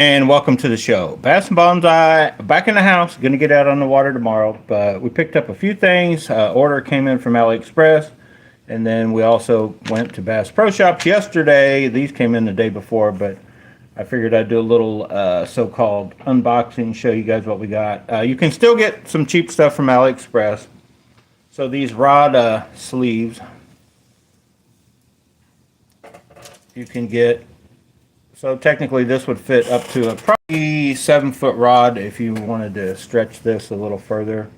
And welcome to the show. Bass and Bonsai back in the house. Going to get out on the water tomorrow, but we picked up a few things. Order came in from AliExpress, and then we also went to Bass Pro Shops yesterday. These came in the day before, but I figured I'd do a little so-called unboxing, show you guys what we got. You can still get some cheap stuff from AliExpress. So these rod sleeves, you can get. So technically this would fit up to a probably 7-foot rod if you wanted to stretch this a little further.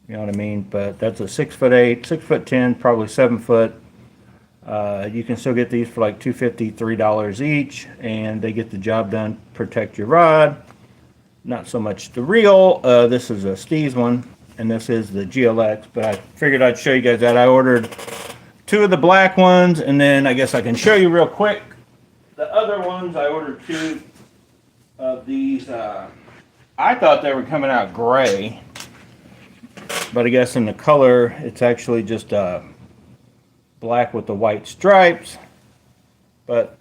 You know what I mean? But that's a 6'8", 6'10", probably 7 foot. You can still get these for like $2.50, $3 each, and they get the job done. Protect your rod. Not so much the reel. This is a Steez one, and this is the GLX. But I figured I'd show you guys that. I ordered 2 of the black ones, and then I guess I can show you real quick. The other ones, I ordered 2 of these. I thought they were coming out gray, but I guess in the color, it's actually just black with the white stripes. But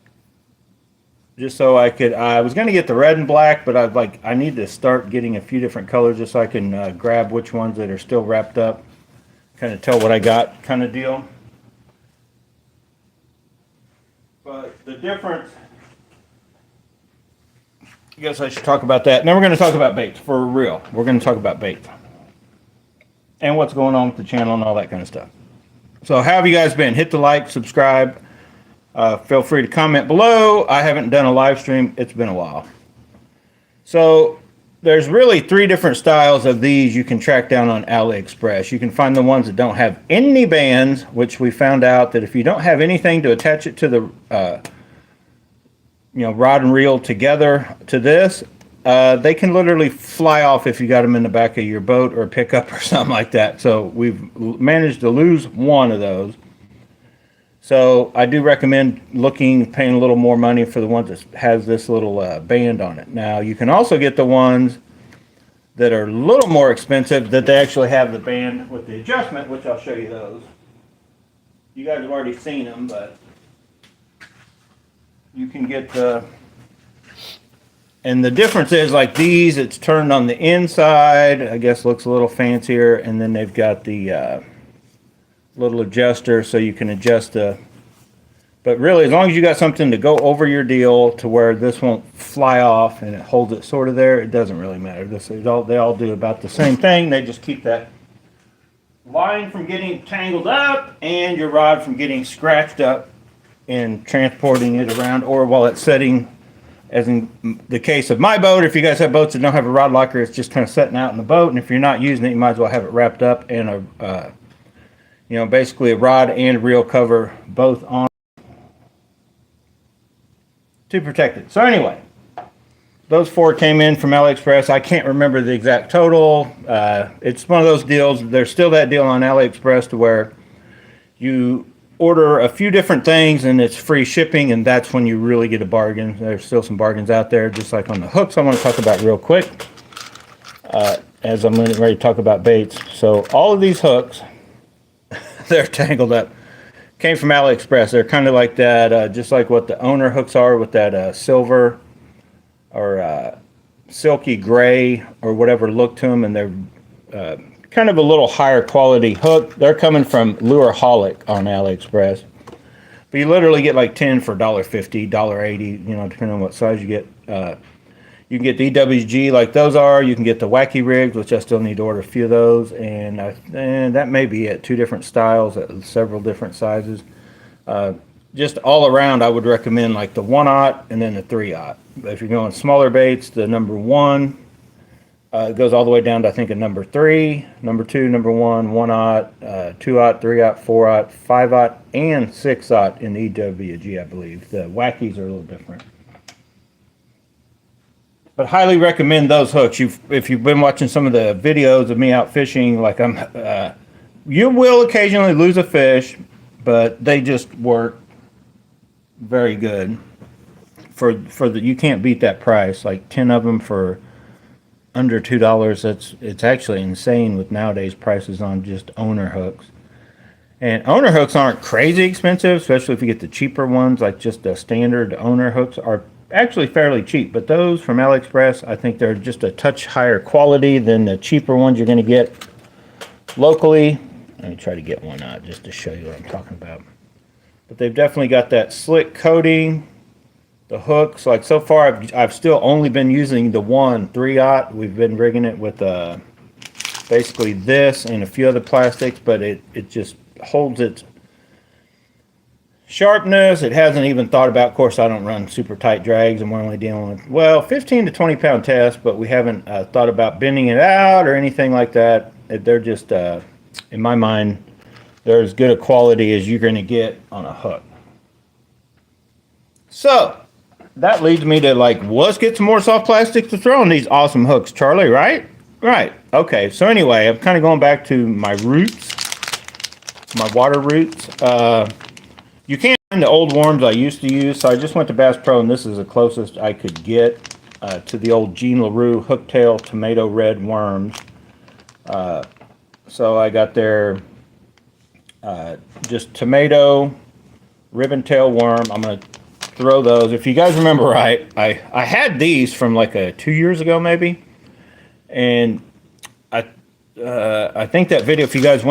just so I was going to get the red and black, but I need to start getting a few different colors just so I can grab which ones that are still wrapped up, kind of tell what I got kind of deal. But the difference, I guess I should talk about that. And then we're going to talk about baits for real. We're going to talk about baits and what's going on with the channel and all that kind of stuff. So how have you guys been? Hit the like, subscribe. Feel free to comment below. I haven't done a live stream. It's been a while. So there's really 3 different styles of these you can track down on AliExpress. You can find the ones that don't have any bands, which we found out that if you don't have anything to attach it to the rod and reel together to this, they can literally fly off if you got them in the back of your boat or pickup or something like that. So we've managed to lose one of those. So I do recommend paying a little more money for the ones that has this little band on it. Now you can also get the ones that are a little more expensive that they actually have the band with the adjustment, which I'll show you those. You guys have already seen them, but you can get and the difference is like these, it's turned on the inside, I guess looks a little fancier, and then they've got the little adjuster so you can adjust but really as long as you got something to go over your deal to where this won't fly off and it holds it sort of there, it doesn't really matter. They all do about the same thing. They just keep that line from getting tangled up and your rod from getting scratched up and transporting it around, or while it's setting, as in the case of my boat. If you guys have boats that don't have a rod locker, it's just kind of setting out in the boat, and if you're not using it, you might as well have it wrapped up in basically a rod and reel cover both on to protect it. So anyway, those 4 came in from AliExpress. I can't remember the exact total. It's one of those deals. There's still that deal on AliExpress to where you order a few different things and it's free shipping, and that's when you really get a bargain. There's still some bargains out there, just like on the hooks I want to talk about real quick as I'm ready to talk about baits. So all of these hooks, they're tangled up, came from AliExpress. They're kind of like that, just like what the owner hooks are, with that silver or silky gray or whatever look to them, and they're kind of a little higher quality hook. They're coming from Lureholic on AliExpress, but you literally get like 10 for $1.50, $1.80, depending on what size you get. You can get the EWG like those are. You can get the Wacky Rigs, which I still need to order a few of those, and that may be it. 2 different styles at several different sizes. Just all around, I would recommend like the 1/0 and then the 3/0. But if you're going smaller baits, the number 1 goes all the way down to I think a number 3, number 2, number 1, 1/0, 2/0, 3/0, 4/0, 5/0, and 6/0 in the EWG, I believe. The Wackies are a little different. But highly recommend those hooks. If you've been watching some of the videos of me out fishing, like you will occasionally lose a fish, but they just work very good. You can't beat that price. Like 10 of them for under $2. It's actually insane with nowadays prices on just owner hooks. And owner hooks aren't crazy expensive, especially if you get the cheaper ones, like just the standard owner hooks are actually fairly cheap, but those from AliExpress, I think they're just a touch higher quality than the cheaper ones you're going to get locally. Let me try to get one out just to show you what I'm talking about. But they've definitely got that slick coating. The hooks, like so far, I've still only been using the one 3/0. We've been rigging it with basically this and a few other plastics, but it just holds its sharpness. It hasn't even thought about, of course, I don't run super tight drags, and we're only dealing with, well, 15 to 20 pound tests, but we haven't thought about bending it out or anything like that. They're just, in my mind, they're as good a quality as you're going to get on a hook. So that leads me to, like, let's get some more soft plastic to throw on these awesome hooks, Charlie, right? Right. Okay. So anyway, I'm kind of going back to my roots, my water roots. You can't find the old worms I used to use, so I just went to Bass Pro, and this is the closest I could get to the old Jean LaRue hooktail tomato red worms. So I got their just tomato ribbon tail worm. I'm going to throw those. If you guys remember right, I had these from like 2 years ago maybe, and I think that video, if you guys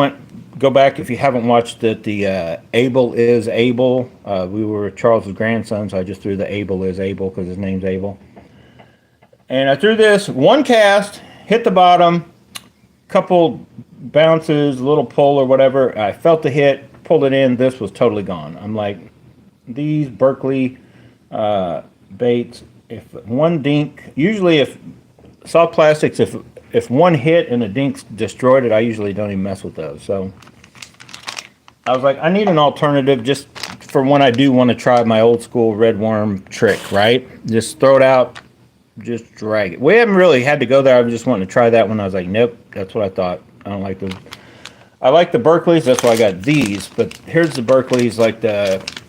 go back if you haven't watched it, the Abel is Abel. We were Charles's grandson, so I just threw the Abel is Abel because his name's Abel. And I threw this one cast, hit the bottom, couple bounces, a little pull or whatever. I felt the hit, pulled it in. This was totally gone. I'm like, these Berkley baits, if one dink, usually if soft plastics, if one hit and the dink's destroyed it, I usually don't even mess with those. So I was like, I need an alternative just for when I do want to try my old school red worm trick, right? Just throw it out, just drag it. We haven't really had to go there. I was just wanting to try that one. I was like, nope, that's what I thought. I don't like those. I like the Berkleys, that's why I got these. But here's the Berkleys. Like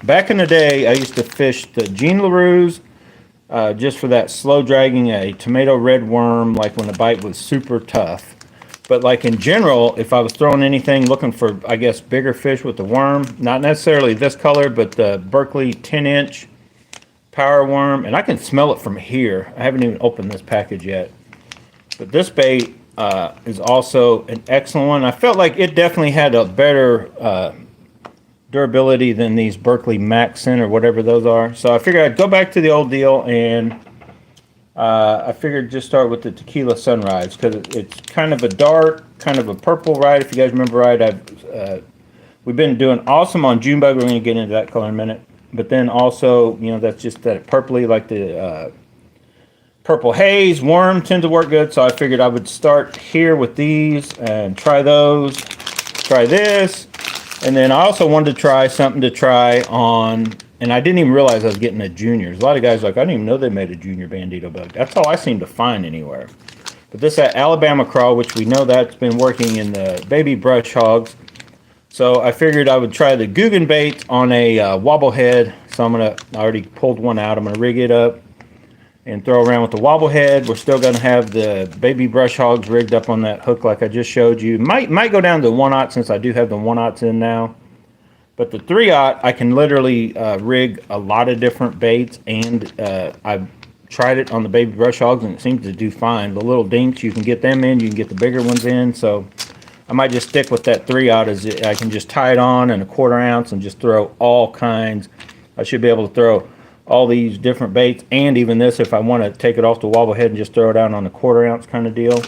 back in the day, I used to fish the Jean LaRue's just for that slow dragging a tomato red worm, like when the bite was super tough. But like in general, if I was throwing anything looking for, I guess, bigger fish with the worm, not necessarily this color, but the Berkley 10-inch power worm, and I can smell it from here. I haven't even opened this package yet. But this bait is also an excellent one. I felt like it definitely had a better durability than these Berkley Maxon or whatever those are. So I figured I'd go back to the old deal, and I figured just start with the Tequila Sunrise because it's kind of a dark, kind of a purple, right? If you guys remember right, we've been doing awesome on June Bug. We're going to get into that color in a minute. But then also, you know, that's just that purpley, like the Purple Haze worm tend to work good. So I figured I would start here with these and try those, try this. And then I also wanted to try something to try on, and I didn't even realize I was getting a junior. A lot of guys are like, I didn't even know they made a junior Bandito bug. That's all I seem to find anywhere. But this Alabama Crawl, which we know that's been working in the baby brush hogs. So I figured I would try the Guggen bait on a wobble head. So I already pulled one out. I'm going to rig it up and throw around with the wobble head. We're still going to have the baby brush hogs rigged up on that hook like I just showed you. Might go down to 1/0 since I do have the 1/0 in now. But the 3/0, I can literally rig a lot of different baits, and I've tried it on the baby brush hogs, and it seems to do fine. The little dinks, you can get them in, you can get the bigger ones in, so I might just stick with that 3/0 as I can just tie it on in a 1/4 ounce and just throw all kinds. I should be able to throw all these different baits, and even this if I want to take it off the wobble head and just throw it out on a 1/4 ounce kind of deal.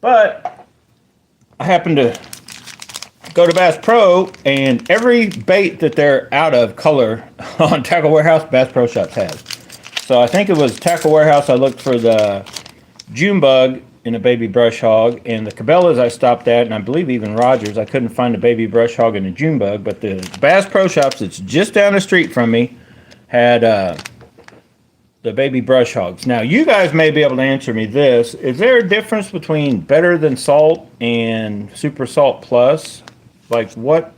But I happen to go to Bass Pro, and every bait that they're out of color on Tackle Warehouse, Bass Pro Shops has. So I think it was Tackle Warehouse, I looked for the June Bug in a baby brush hog, and the Cabela's I stopped at, and I believe even Rogers, I couldn't find a baby brush hog and a June Bug, but the Bass Pro Shops that's just down the street from me had the baby brush hogs. Now, you guys may be able to answer me this. Is there a difference between Better Than Salt and Super Salt Plus? Like what?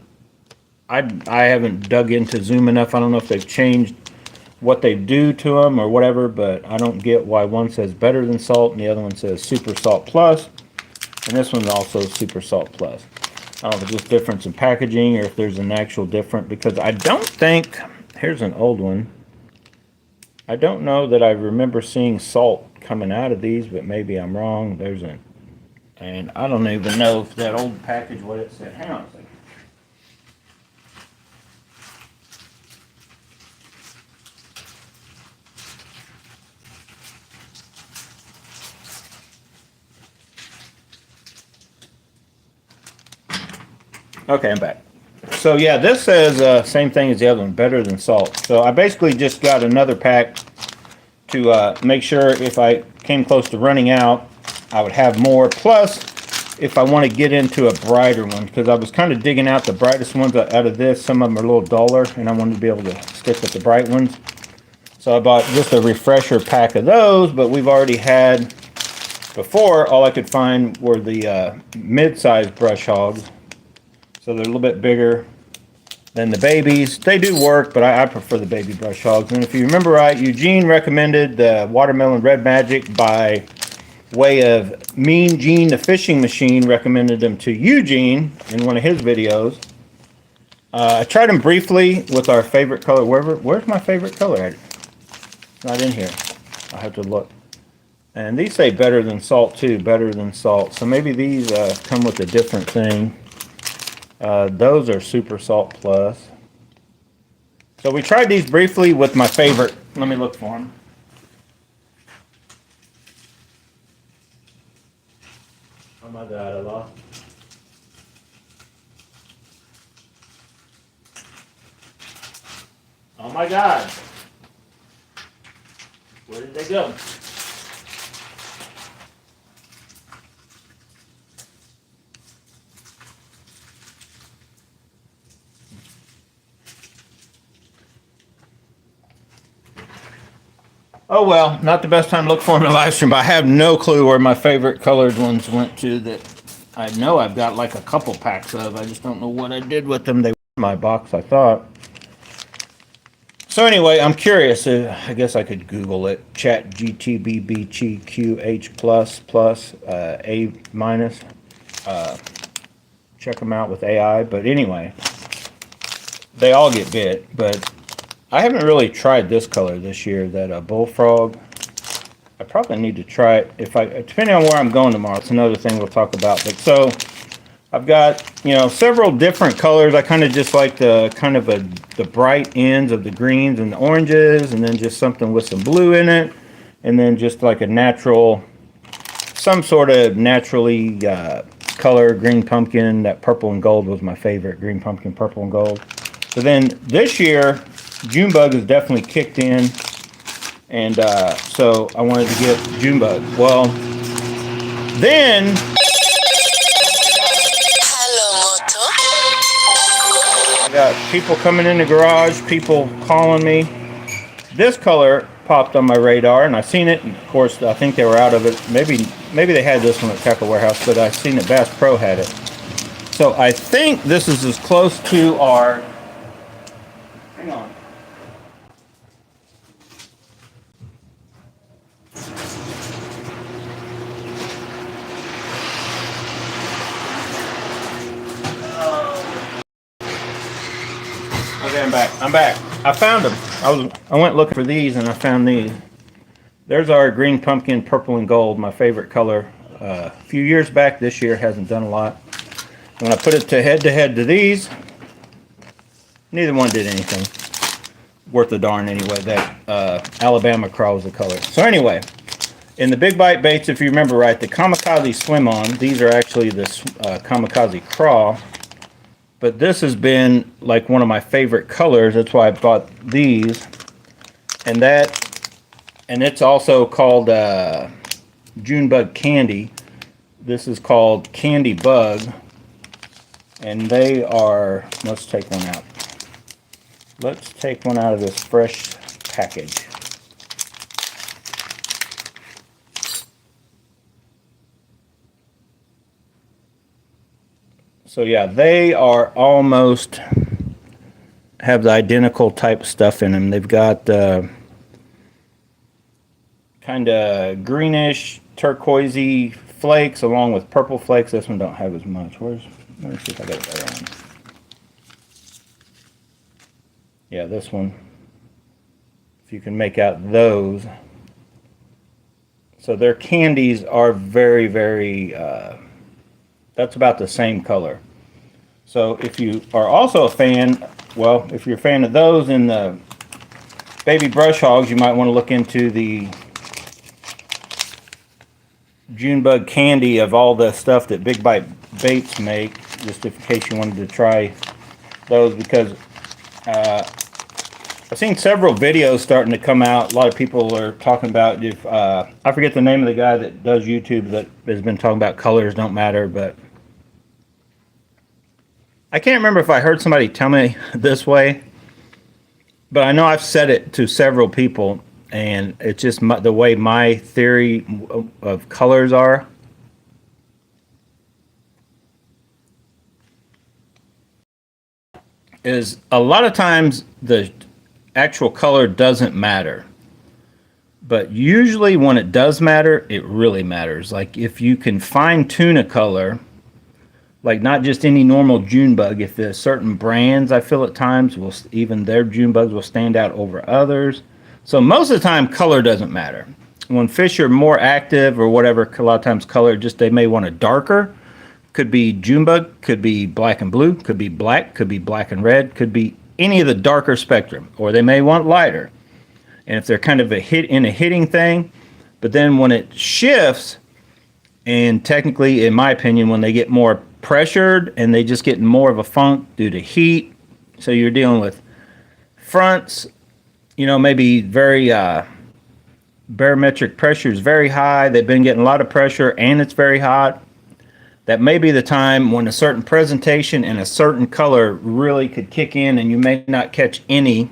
I haven't dug into Zoom enough. I don't know if they've changed what they do to them or whatever, but I don't get why one says Better Than Salt and the other one says Super Salt Plus, and this one's also Super Salt Plus. I don't know if it's just difference in packaging or if there's an actual difference, because I don't think, here's an old one. I don't know that I remember seeing salt coming out of these, but maybe I'm wrong. There's an, and I don't even know if that old package, what it said. Hang on a second. Okay, I'm back. So yeah, this says same thing as the other one, better than salt. So I basically just got another pack to make sure if I came close to running out, I would have more. Plus, if I want to get into a brighter one, because I was kind of digging out the brightest ones out of this. Some of them are a little duller, and I wanted to be able to stick with the bright ones. So I bought just a refresher pack of those, but we've already had, before, all I could find were the mid-sized brush hogs. So they're a little bit bigger than the babies. They do work, but I prefer the baby brush hogs. And if you remember right, Eugene recommended the Watermelon Red Magic by way of Mean Gene the Fishing Machine, recommended them to Eugene in one of his videos. I tried them briefly with our favorite color. Where's my favorite color at? It's not in here. I'll have to look. And these say better than salt too, better than salt. So maybe these come with a different thing. Those are Super Salt Plus. So we tried these briefly with my favorite. Let me look for them. Oh my God, I lost. Oh my God. Where did they go? Oh well, not the best time to look for them in the live stream, but I have no clue where my favorite colored ones went to that I know I've got like a couple packs of. I just don't know what I did with them. They were in my box, I thought. So anyway, I'm curious. I guess I could Google it. Chat GTBBGQH plus A minus. Check them out with AI. But anyway, they all get bit, but I haven't really tried this color this year, that bullfrog. I probably need to try it depending on where I'm going tomorrow. It's another thing we'll talk about. But so I've got, several different colors. I kind of just like the bright ends of the greens and the oranges, and then just something with some blue in it, and then just like a natural, some sort of naturally color, green pumpkin. That purple and gold was my favorite, green pumpkin, purple and gold. So then this year, Junebug has definitely kicked in, and so I wanted to get Junebug. Well, then, I got people coming in the garage, people calling me. This color popped on my radar, and I seen it, and of course I think they were out of it. Maybe they had this one at Tackle Warehouse, but I seen that Bass Pro had it. So I think this is as close to our, hang on. Okay, I'm back. I found them. I went looking for these, and I found these. There's our green pumpkin, purple and gold, my favorite color. A few years back, this year hasn't done a lot. When I put it to head to these, neither one did anything worth a darn anyway. That Alabama Craw was the color. So anyway, in the Big Bite baits, if you remember right, the Kamikaze Slim On, these are actually the Kamikaze Craw. But this has been like one of my favorite colors. That's why I bought these. And it's also called Junebug Candy. This is called Candy Bug. And they are, let's take one out. Let's take one out of this fresh package. So yeah, they are almost have the identical type stuff in them. They've got kind of greenish, turquoisey flakes along with purple flakes. This one don't have as much. Let me see if I got it better on. Yeah, this one. if you can make out those. So their candies are very, very, that's about the same color. So if you are also a fan, well, if you're a fan of those in the baby brush hogs, you might want to look into the Junebug candy of all the stuff that Big Bite Baits make, just in case you wanted to try those, because I've seen several videos starting to come out. A lot of people are talking about, if I forget the name of the guy that does YouTube that has been talking about colors don't matter, but I can't remember if I heard somebody tell me this way, but I know I've said it to several people, and it's just the way my theory of colors are. Is a lot of times the actual color doesn't matter. But usually when it does matter, it really matters. Like if you can fine tune a color, like not just any normal Junebug, if there's certain brands, I feel at times, will even their Junebugs will stand out over others. So most of the time, color doesn't matter. When fish are more active or whatever, a lot of times color, just they may want a darker. Could be Junebug, could be black and blue, could be black and red, could be any of the darker spectrum, or they may want lighter. And if they're kind of a hitting thing, but then when it shifts, and technically, in my opinion, when they get more pressured and they just get more of a funk due to heat, so you're dealing with fronts, you know, maybe very barometric pressure is very high. They've been getting a lot of pressure and it's very hot. That may be the time when a certain presentation and a certain color really could kick in, and you may not catch any,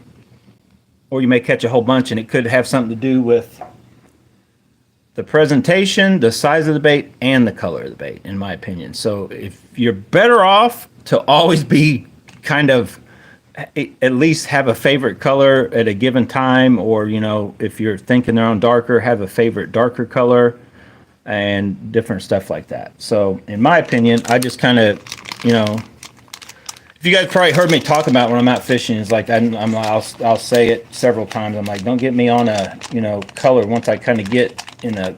or you may catch a whole bunch, and it could have something to do with the presentation, the size of the bait, and the color of the bait, in my opinion. So if you're better off to always be kind of at least have a favorite color at a given time, or, you know, if you're thinking they're on darker, have a favorite darker color and different stuff like that. So in my opinion, I just kind of, you know, if you guys probably heard me talk about when I'm out fishing, it's like I'll say it several times. I'm like, don't get me on a, you know, color. Once I kind of get in a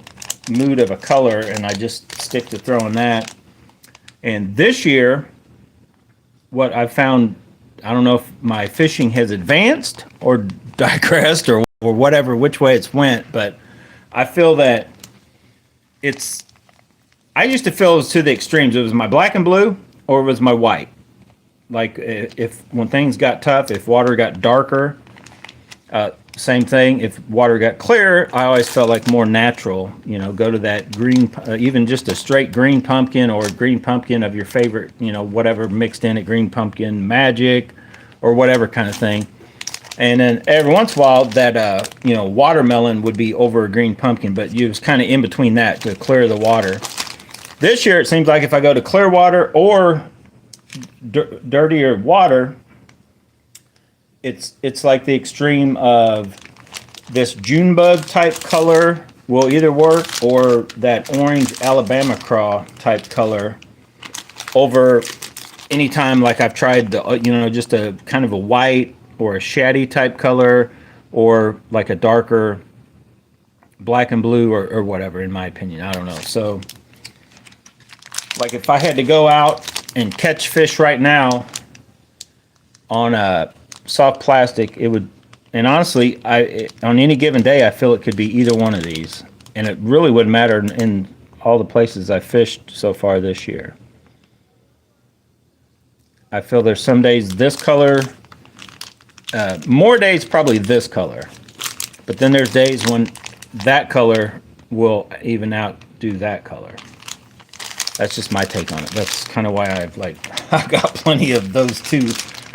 mood of a color, and I just stick to throwing that. And this year, what I found, I don't know if my fishing has advanced or digressed or whatever, which way it's went, but I feel that I used to feel it was to the extremes. It was my black and blue or it was my white. Like if when things got tough, if water got darker, same thing. If water got clear, I always felt like more natural, you know, go to that green, even just a straight green pumpkin or green pumpkin of your favorite, you know, whatever mixed in it, green pumpkin magic or whatever kind of thing. And then every once in a while that, you know, watermelon would be over a green pumpkin, but you was kind of in between that to clear the water. This year, it seems like if I go to clear water or dirtier water, it's like the extreme of this Junebug type color will either work, or that orange Alabama craw type color over any time. Like I've tried the, you know, just a kind of a white or a shaddy type color, or like a darker black and blue or whatever, in my opinion. I don't know. So like if I had to go out and catch fish right now on a soft plastic, it would, and honestly, on any given day, I feel it could be either one of these, and it really wouldn't matter in all the places I fished so far this year. I feel there's some days this color, more days probably this color, but then there's days when that color will even outdo that color. That's just my take on it. That's kind of why I've I got plenty of those two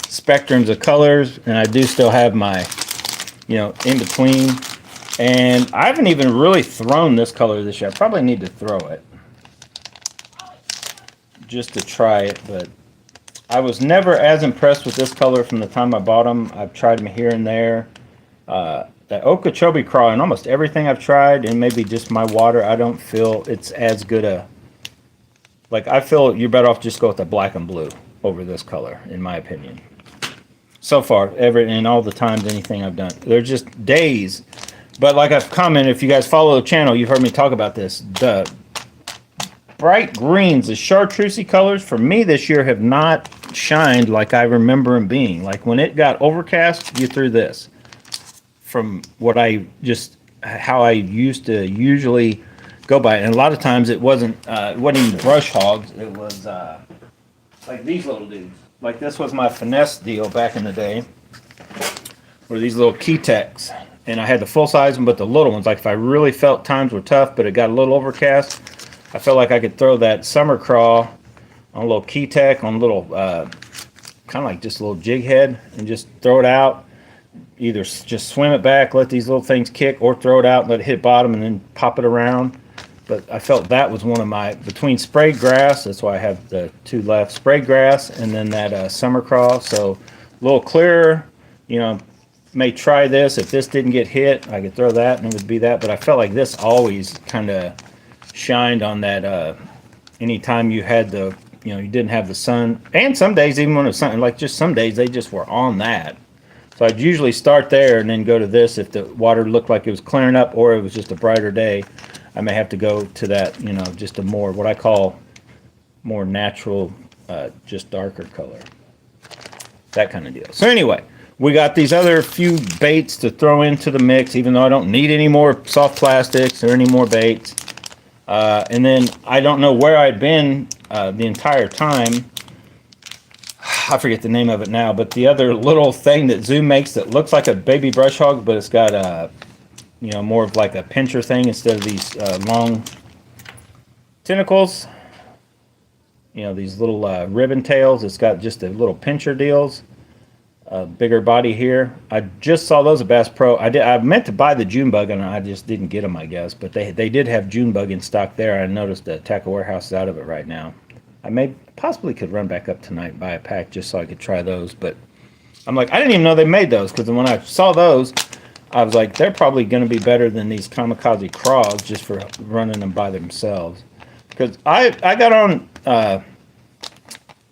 spectrums of colors, and I do still have my, you know, in between. And I haven't even really thrown this color this year. I probably need to throw it just to try it, but I was never as impressed with this color from the time I bought them. I've tried them here and there. The Okeechobee craw, and almost everything I've tried, and maybe just my water, I don't feel it's as good a, like I feel you're better off just go with the black and blue over this color, in my opinion. so far, ever in all the times anything I've done. They're just days. But like I've commented, if you guys follow the channel, you've heard me talk about this. The bright greens, the chartreusey colors, for me this year have not shined like I remember them being. Like when it got overcast, you threw this. From what how I used to usually go by it. And a lot of times it wasn't even brush hogs. It was like these little dudes. Like this was my finesse deal back in the day. Were these little Key-Tex. And I had the full size one, but the little ones, like if I really felt times were tough, but it got a little overcast, I felt like I could throw that summer craw on a little Key-Tex, on a little, kind of like just a little jig head, and just throw it out. Either just swim it back, let these little things kick, or throw it out and let it hit bottom and then pop it around. But I felt that was one of my, between sprayed grass, that's why I have the two left, sprayed grass and then that summer craw. So a little clearer, you know, may try this. If this didn't get hit, I could throw that and it would be that. But I felt like this always kind of shined on that anytime you had the, you know, you didn't have the sun. And some days, even when it was something like just some days, they just were on that. So I'd usually start there and then go to this if the water looked like it was clearing up or it was just a brighter day. I may have to go to that, you know, just a more, what I call more natural, just darker color. That kind of deal. So anyway, we got these other few baits to throw into the mix, even though I don't need any more soft plastics or any more baits. And then I don't know where I'd been the entire time. I forget the name of it now, but the other little thing that Zoom makes that looks like a baby brush hog, but it's got a, you know, more of like a pincher thing instead of these long tentacles. You know, these little ribbon tails. It's got just a little pincher deals. Bigger body here. I just saw those at Bass Pro. I meant to buy the June bug and I just didn't get them, I guess. But they did have June bug in stock there. I noticed the Tackle Warehouse is out of it right now. I possibly could run back up tonight and buy a pack just so I could try those. But I'm like, I didn't even know they made those, because when I saw those, I was like, they're probably going to be better than these Kamikaze craws just for running them by themselves. Because I got on,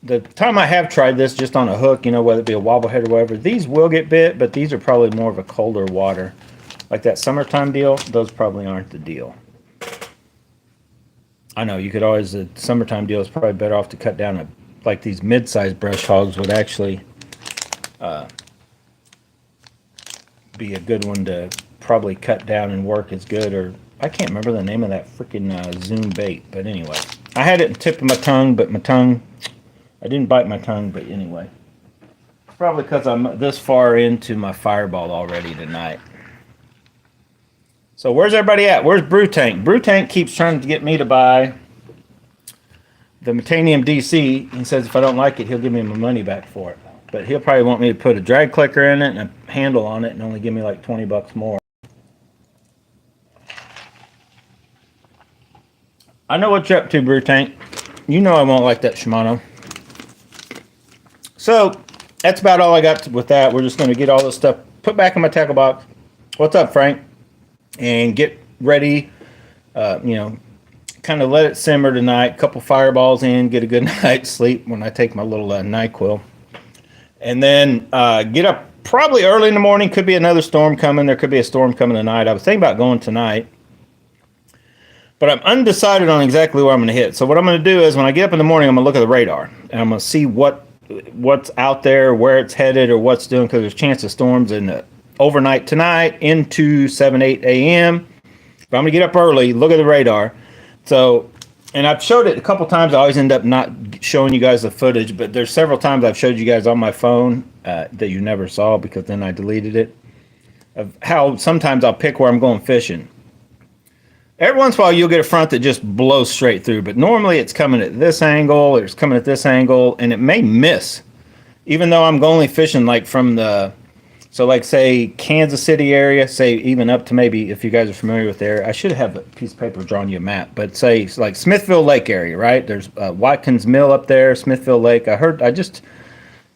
the time I have tried this just on a hook, you know, whether it be a wobblehead or whatever, these will get bit, but these are probably more of a colder water. Like that summertime deal, those probably aren't the deal. I know, you could always, the summertime deal is probably better off to cut down like these mid-sized brush hogs would actually be a good one to probably cut down and work as good. Or I can't remember the name of that freaking Zoom bait, but anyway. I had it in the tip of my tongue, but I didn't bite my tongue, but anyway. Probably because I'm this far into my fireball already tonight. So where's everybody at? Where's Brew Tank? Brew Tank keeps trying to get me to buy the Metanium DC. He says if I don't like it, he'll give me my money back for it. But he'll probably want me to put a drag clicker in it and a handle on it and only give me like 20 bucks more. I know what you're up to, Brew Tank. You know I won't like that Shimano. So that's about all I got with that. We're just going to get all this stuff put back in my tackle box. What's up, Frank? And get ready, you know, kind of let it simmer tonight. Couple fireballs in, get a good night's sleep when I take my little NyQuil. And then get up probably early in the morning. Could be another storm coming. There could be a storm coming tonight. I was thinking about going tonight, but I'm undecided on exactly where I'm going to hit. So what I'm going to do is when I get up in the morning, I'm going to look at the radar. And I'm going to see what's out there, where it's headed, or what's doing, because there's a chance of storms in the overnight tonight into 7-8 a.m. But I'm gonna get up early, look at the radar. So, and I've showed it a couple times. I always end up not showing you guys the footage, but there's several times I've showed you guys on my phone that you never saw because then I deleted it. Of how sometimes I'll pick where I'm going fishing. Every once in a while you'll get a front that just blows straight through, but normally it's coming at this angle, or it's coming at this angle, and it may miss. Even though I'm only fishing like from the, so like say Kansas City area, say even up to maybe, if you guys are familiar with there, I should have a piece of paper drawing you a map, but say like Smithville Lake area, right? There's Watkins Mill up there, Smithville Lake. I just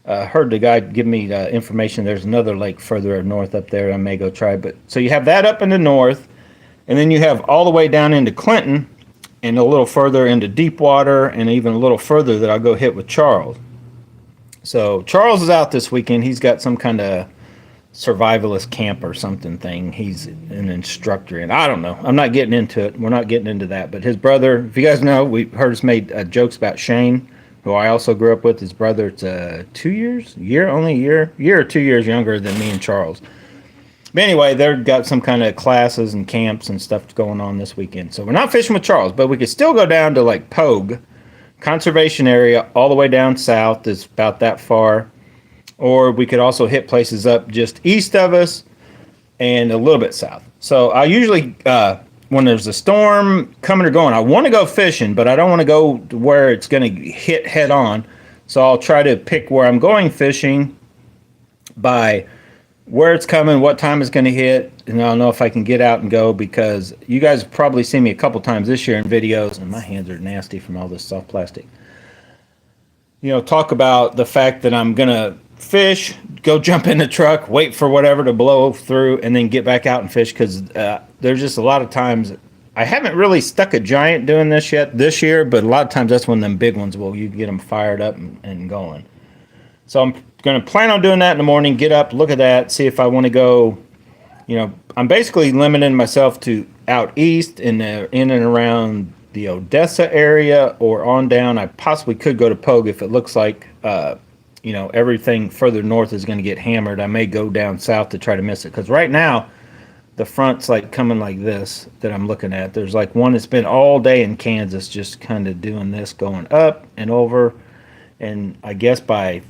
heard the guy give me information. There's another lake further north up there I may go try. But so you have that up in the north, and then you have all the way down into Clinton and a little further into Deepwater and even a little further that I'll go hit with Charles. So Charles is out this weekend. He's got some kind of survivalist camp or something thing. He's an instructor in. I don't know. I'm not getting into it. We're not getting into that. But his brother, if you guys know, we heard us made jokes about Shane, who I also grew up with. His brother, it's 2 years, only a year or 2 years younger than me and Charles. But anyway, they've got some kind of classes and camps and stuff going on this weekend. So we're not fishing with Charles, but we could still go down to like Pogue conservation area all the way down south. Is about that far. Or we could also hit places up just east of us and a little bit south. So I usually, when there's a storm coming or going, I want to go fishing, but I don't want to go to where it's going to hit head on. So I'll try to pick where I'm going fishing by where it's coming, what time it's going to hit, and I'll know if I can get out and go, because you guys have probably seen me a couple times this year in videos, and my hands are nasty from all this soft plastic. You know, talk about the fact that I'm going to fish, go jump in the truck, wait for whatever to blow through, and then get back out and fish, because there's just a lot of times I haven't really stuck a giant doing this yet this year, but a lot of times that's when them big ones will, you get them fired up and going. So I'm going to plan on doing that in the morning, get up, look at that, see if I want to go. You know, I'm basically limiting myself to out east and in and around the Odessa area, or on down. I possibly could go to Pogue if it looks like you know, everything further north is going to get hammered. I may go down south to try to miss it, because right now the front's like coming like this that I'm looking at. There's like one that's been all day in Kansas, just kind of doing this, going up and over. And I guess by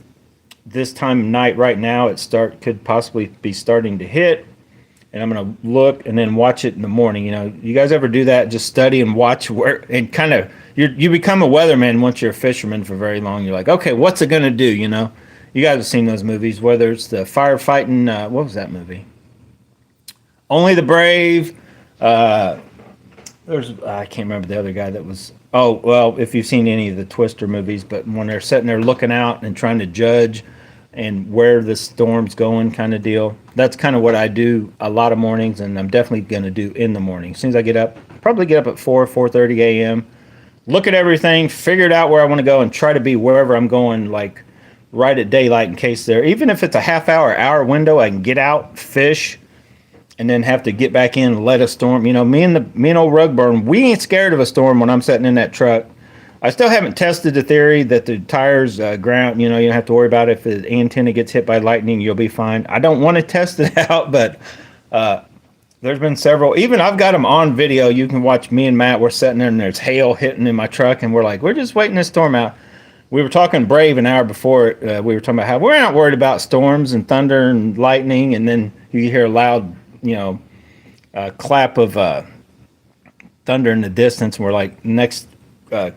this time of night right now, could possibly be starting to hit. And I'm going to look and then watch it in the morning. You know, you guys ever do that? Just study and watch where, and kind of, you become a weatherman once you're a fisherman for very long. You're like, okay, what's it going to do? You know, you guys have seen those movies, whether it's the firefighting, what was that movie? Only the Brave. I can't remember the other guy that was, oh, well, if you've seen any of the Twister movies, but when they're sitting there looking out and trying to judge and where the storm's going kind of deal. That's kind of what I do a lot of mornings, and I'm definitely going to do in the morning. As soon as I get up, probably get up at 4:30 a.m., look at everything, figure out where I want to go, and try to be wherever I'm going, like right at daylight, in case even if it's a hour window, I can get out, fish, and then have to get back in and let a storm. You know, me and old Rugburn, we ain't scared of a storm when I'm sitting in that truck. I still haven't tested the theory that the tires ground, you know, you don't have to worry about it. If the antenna gets hit by lightning, you'll be fine. I don't want to test it out, but there's been several. Even I've got them on video. You can watch me and Matt. We're sitting there and there's hail hitting in my truck, and we're like, we're just waiting this storm out. We were talking Brave an hour before. We were talking about how we're not worried about storms and thunder and lightning, and then you hear a loud, you know, clap of thunder in the distance, and we're like, next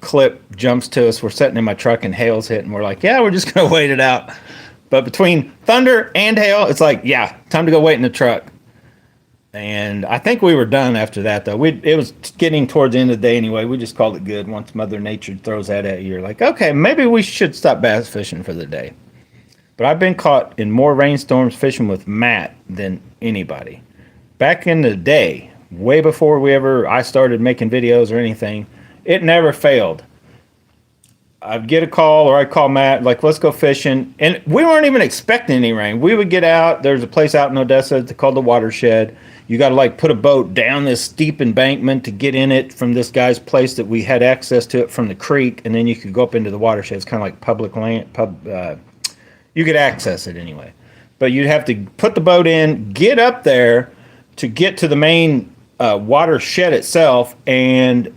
clip jumps to us. We're sitting in my truck and hail's hitting. We're like, yeah, we're just gonna wait it out. But between thunder and hail, it's like, yeah, time to go wait in the truck. And I think we were done after that, though. It was getting towards the end of the day anyway. We just called it good. Once Mother Nature throws that at you, you're like, okay, maybe we should stop bass fishing for the day. But I've been caught in more rainstorms fishing with Matt than anybody. Back in the day, way before I started making videos or anything, it never failed. I'd get a call, or I'd call Matt, like, let's go fishing. And we weren't even expecting any rain. We would get out. There's a place out in Odessa called the Watershed. You got to like put a boat down this steep embankment to get in it from this guy's place that we had access to it from the creek. And then you could go up into the watershed. It's kind of like public land. You could access it anyway. But you'd have to put the boat in, get up there to get to the main watershed itself, and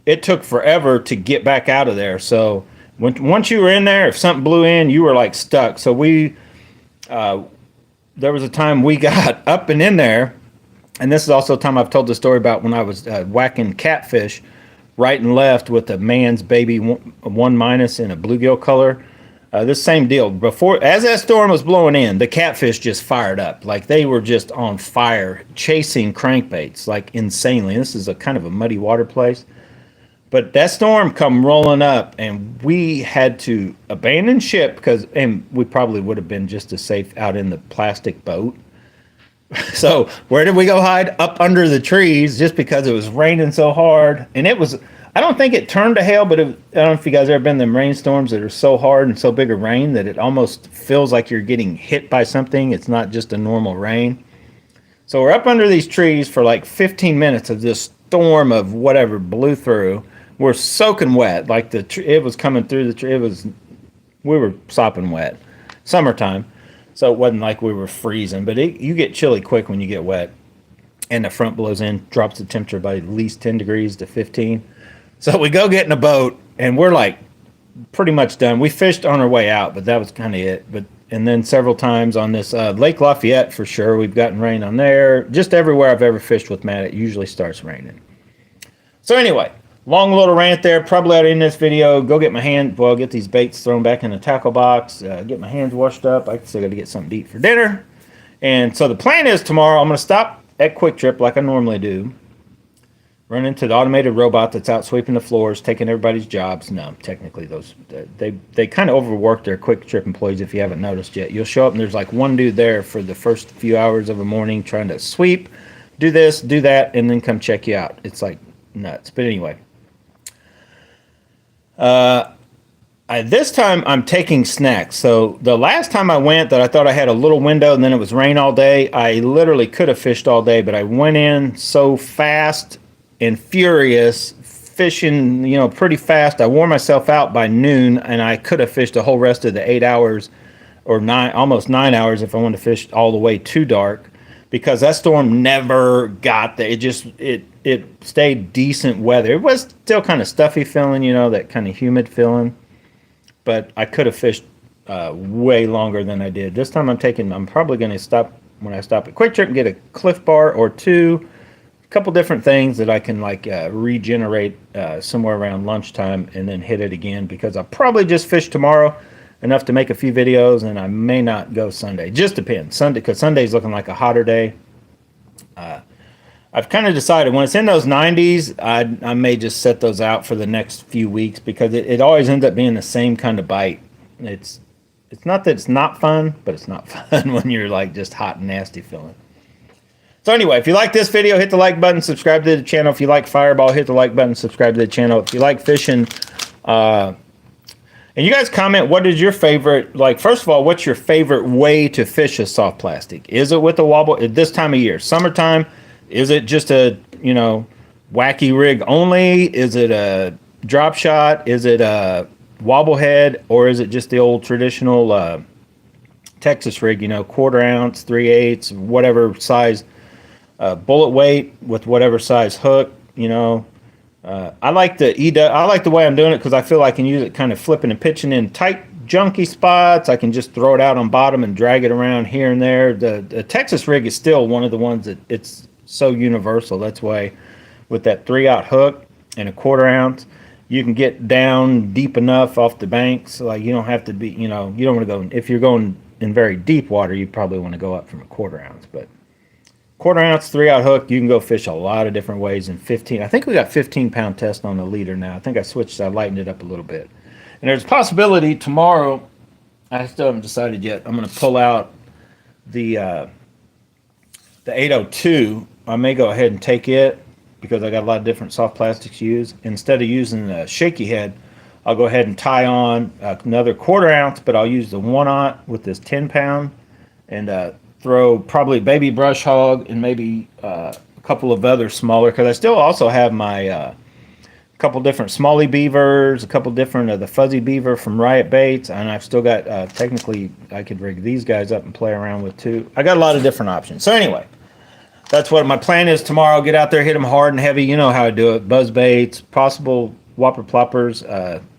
it took forever to get back out of there. So once you were in there, if something blew in, you were like stuck. So there was a time we got up and in there, and this is also a time I've told the story about when I was whacking catfish right and left with a man's baby 1 minus in a bluegill color. This same deal. As that storm was blowing in, the catfish just fired up. Like they were just on fire, chasing crankbaits like insanely. This is a kind of a muddy water place. But that storm come rolling up, and we had to abandon ship and we probably would have been just as safe out in the plastic boat. So where did we go hide? Up under the trees, just because it was raining so hard. And I don't think it turned to hail, but I don't know if you guys ever been in them rainstorms that are so hard and so big of rain that it almost feels like you're getting hit by something. It's not just a normal rain. So we're up under these trees for like 15 minutes of this storm of whatever blew through. We're soaking wet, like it was coming through the tree. We were sopping wet. Summertime, so it wasn't like we were freezing, but you get chilly quick when you get wet, and the front blows in, drops the temperature by at least 10 degrees to 15. So we go get in a boat, and we're like pretty much done. We fished on our way out, but that was kind of it. And then several times on this Lake Lafayette, for sure, we've gotten rain on there. Just everywhere I've ever fished with Matt, it usually starts raining. So anyway, long little rant there. Probably out in this video. Go get get these baits thrown back in the tackle box. Get my hands washed up. I still got to get something to eat for dinner. And so the plan is tomorrow I'm going to stop at Quick Trip like I normally do. Run into the automated robot that's out sweeping the floors, taking everybody's jobs. No, technically they kind of overwork their Quick Trip employees if you haven't noticed yet. You'll show up and there's like one dude there for the first few hours of a morning trying to sweep, do this, do that, and then come check you out. It's like nuts. But anyway. This time I'm taking snacks. So the last time I went that I thought I had a little window and then it was rain all day, I literally could have fished all day, but I went in so fast and furious, fishing, pretty fast. I wore myself out by noon, and I could have fished the whole rest of the 8 hours or almost 9 hours if I wanted to fish all the way too dark, because that storm never got there. It stayed decent weather. It was still kind of stuffy feeling, that kind of humid feeling, but I could have fished way longer than I did. This time I'm probably going to stop when I stop at Quick Trip and get a Cliff Bar or two. Couple different things that I can regenerate somewhere around lunchtime and then hit it again, because I'll probably just fish tomorrow enough to make a few videos, and I may not go Sunday. Just depends. Sunday, because Sunday's looking like a hotter day. I've kind of decided when it's in those 90s, I may just set those out for the next few weeks, because it always ends up being the same kind of bite. It's not that it's not fun, but it's not fun when you're like just hot and nasty feeling. So anyway, if you like this video, hit the like button, subscribe to the channel. If you like Fireball, hit the like button, subscribe to the channel. If you like fishing, and you guys comment, what is your favorite, first of all, what's your favorite way to fish a soft plastic? Is it with a wobble at this time of year? Summertime? Is it just a, wacky rig only? Is it a drop shot? Is it a wobble head? Or is it just the old traditional Texas rig, 1/4 ounce, 3/8, whatever size bullet weight with whatever size hook, I like the way I'm doing it, because I feel I can use it kind of flipping and pitching in tight, junky spots. I can just throw it out on bottom and drag it around here and there. The Texas rig is still one of the ones that it's so universal. That's why with that 3/0 hook and a 1/4 ounce, you can get down deep enough off the banks. Like you don't have to be, you don't want to go, if you're going in very deep water, you probably want to go up from a 1/4 ounce, but 1/4 ounce 3/0 hook, you can go fish a lot of different ways in 15. I think we got 15-pound test on the leader now. I think I lightened it up a little bit. And there's a possibility tomorrow, I still haven't decided yet, I'm going to pull out the 802. I may go ahead and take it, because I got a lot of different soft plastics to use. Instead of using the shaky head, I'll go ahead and tie on another 1/4 ounce, but I'll use the 1/0 with this 10-pound, and throw probably baby brush hog and maybe a couple of other smaller, because I still also have my couple different smallie beavers, a couple different of the fuzzy beaver from Riot Baits, and I've still got technically I could rig these guys up and play around with too. I got a lot of different options. So anyway, that's what my plan is tomorrow. Get out there, hit them hard and heavy. You know how I do it. Buzz baits, possible whopper ploppers,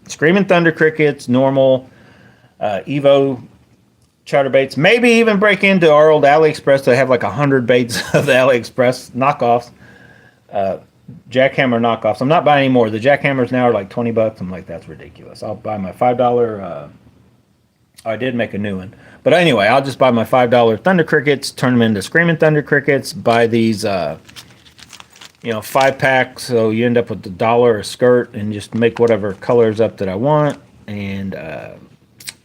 screaming thunder crickets, normal Evo chatterbaits, maybe even break into our old AliExpress. They have like 100 baits of the AliExpress knockoffs, jackhammer knockoffs. I'm not buying any more. The jackhammers now are like $20. I'm like, that's ridiculous. I'll buy my $5. I did make a new one, but anyway, I'll just buy my $5 thunder crickets, turn them into screaming thunder crickets. Buy these, 5-pack, so you end up with $1 a skirt, and just make whatever colors up that I want, and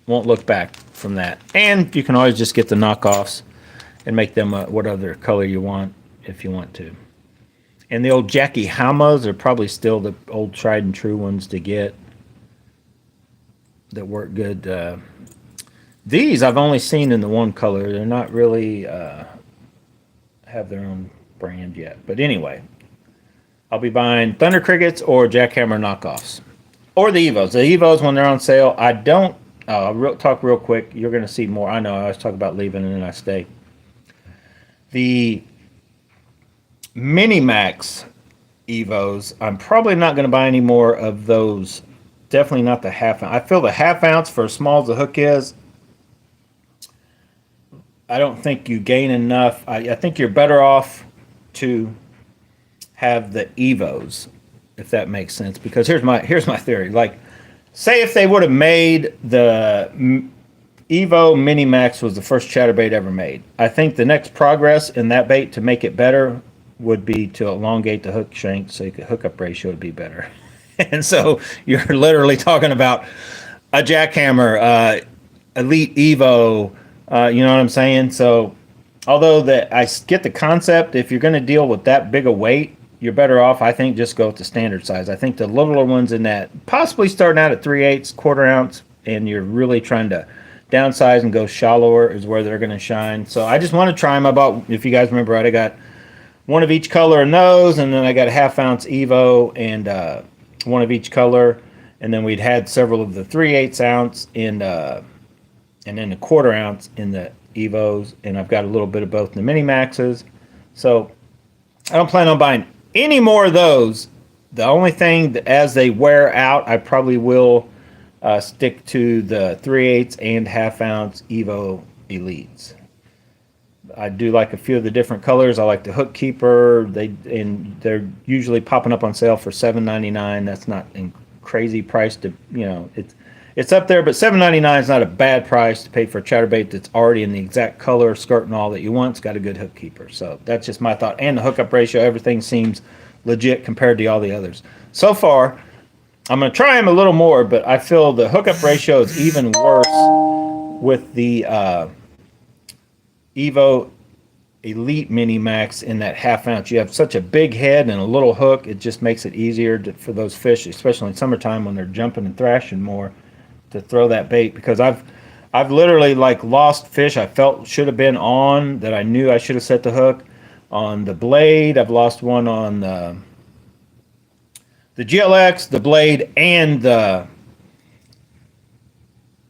won't look back from that. And you can always just get the knockoffs and make them what other color you want if you want to. And the old Jackie Hamas are probably still the old tried and true ones to get that work good. These I've only seen in the one color. They're not really have their own brand yet. But anyway, I'll be buying Thunder Crickets or Jackhammer knockoffs. Or the Evos. The Evos, when they're on sale, I don't. Talk real quick. You're going to see more. I know I always talk about leaving and then I stay. The Minimax Evos, I'm probably not going to buy any more of those. Definitely not the half ounce. I feel the half ounce, for as small as the hook is, I don't think you gain enough. I think you're better off to have the Evos, if that makes sense. Because here's my theory. Like, say if they would have made the Evo Minimax was the first chatterbait ever made. I think the next progress in that bait to make it better would be to elongate the hook shank so the hookup ratio would be better. And so you're literally talking about a Jackhammer, Elite Evo, you know what I'm saying? So although I get the concept, if you're going to deal with that big a weight, you're better off, I think, just go with the standard size. I think the littler ones in that, possibly starting out at 3/8, quarter ounce, and you're really trying to downsize and go shallower is where they're going to shine. So I just want to try them. If you guys remember right, I got one of each color in those, and then I got a half ounce Evo and one of each color, and then we'd had several of the 3/8 ounce and then the quarter ounce in the Evos, and I've got a little bit of both in the Mini Maxes. So I don't plan on buying any more of those. The only thing that, as they wear out, I probably will stick to the 3/8 and half ounce Evo Elites. I do like a few of the different colors. I like the Hook Keeper. They're usually popping up on sale for $7.99. That's not a crazy price to, it's up there, but $7.99 is not a bad price to pay for a chatterbait that's already in the exact color, skirt, and all that you want. It's got a good hook keeper. So that's just my thought. And the hookup ratio, everything seems legit compared to all the others. So far, I'm going to try them a little more, but I feel the hookup ratio is even worse with the Evo Elite Mini Max in that half ounce. You have such a big head and a little hook. It just makes it easier for those fish, especially in summertime when they're jumping and thrashing more, to throw that bait. Because I've literally lost fish I felt should have been on, that I knew I should have set the hook on the Blade. I've lost one on the GLX, the Blade, and the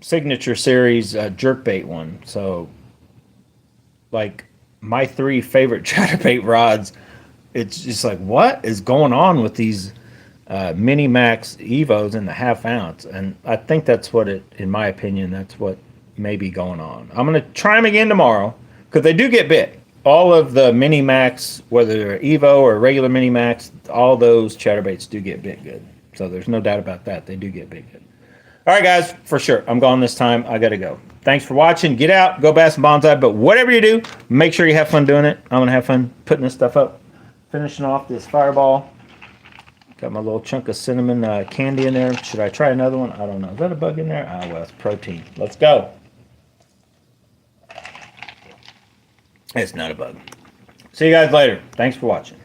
Signature Series jerkbait one. So my three favorite chatterbait rods, it's just like, what is going on with these Mini Max Evos in the half ounce? And I think that's in my opinion, that's what may be going on. I'm going to try them again tomorrow, because they do get big. All of the Mini Max, whether they're Evo or regular Mini Max, all those chatterbaits do get big good. So there's no doubt about that. They do get big good. All right, guys, for sure. I'm gone this time. I got to go. Thanks for watching. Get out, go bass and bonsai. But whatever you do, make sure you have fun doing it. I'm going to have fun putting this stuff up. Finishing off this Fireball. Got my little chunk of cinnamon candy in there. Should I try another one? I don't know. Is that a bug in there? Ah, well, it's protein. Let's go. It's not a bug. See you guys later. Thanks for watching.